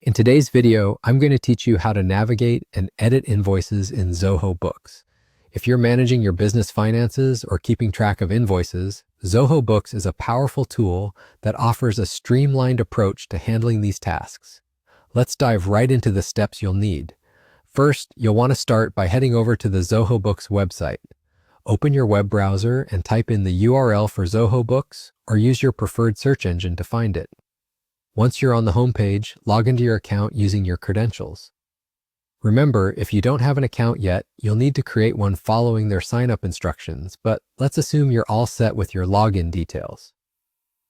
In today's video, I'm going to teach you how to navigate and edit invoices in Zoho Books. If you're managing your business finances or keeping track of invoices, Zoho Books is a powerful tool that offers a streamlined approach to handling these tasks. Let's dive right into the steps you'll need. First, you'll want to start by heading over to the Zoho Books website. Open your web browser and type in the URL for Zoho Books, or use your preferred search engine to find it. Once you're on the homepage, log into your account using your credentials. Remember, if you don't have an account yet, you'll need to create one following their sign-up instructions, but let's assume you're all set with your login details.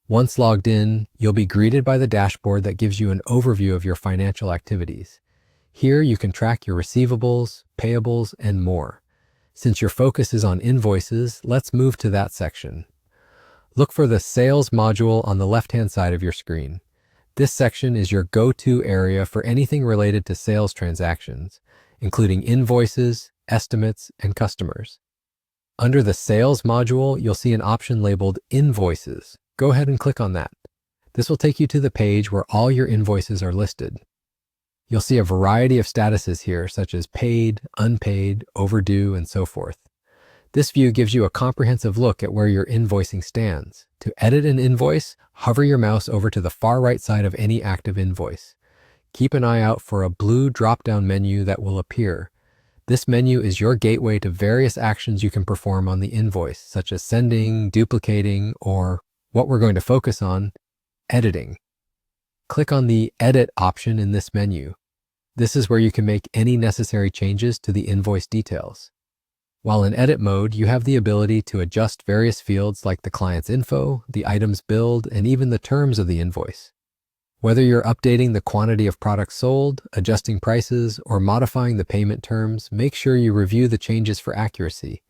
Once logged in, you'll be greeted by the dashboard that gives you an overview of your financial activities. Here you can track your receivables, payables, and more. Since your focus is on invoices, let's move to that section. Look for the Sales module on the left-hand side of your screen. This section is your go-to area for anything related to sales transactions, including invoices, estimates, and customers. Under the Sales module, you'll see an option labeled Invoices. Go ahead and click on that. This will take you to the page where all your invoices are listed. You'll see a variety of statuses here, such as paid, unpaid, overdue, and so forth. This view gives you a comprehensive look at where your invoicing stands. To edit an invoice, hover your mouse over to the far right side of any active invoice. Keep an eye out for a blue drop-down menu that will appear. This menu is your gateway to various actions you can perform on the invoice, such as sending, duplicating, or, what we're going to focus on, editing. Click on the Edit option in this menu. This is where you can make any necessary changes to the invoice details. While in edit mode, you have the ability to adjust various fields like the client's info, the items billed, and even the terms of the invoice. Whether you're updating the quantity of products sold, adjusting prices, or modifying the payment terms, make sure you review the changes for accuracy.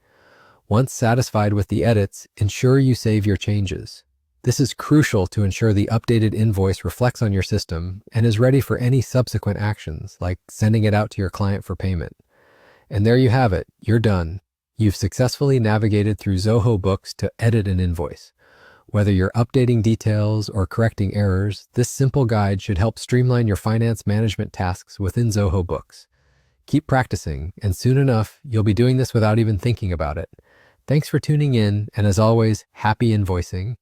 Once satisfied with the edits, ensure you save your changes. This is crucial to ensure the updated invoice reflects on your system and is ready for any subsequent actions, like sending it out to your client for payment. And there you have it, you're done. You've successfully navigated through Zoho Books to edit an invoice. Whether you're updating details or correcting errors, this simple guide should help streamline your finance management tasks within Zoho Books. Keep practicing, and soon enough, you'll be doing this without even thinking about it. Thanks for tuning in, and as always, happy invoicing.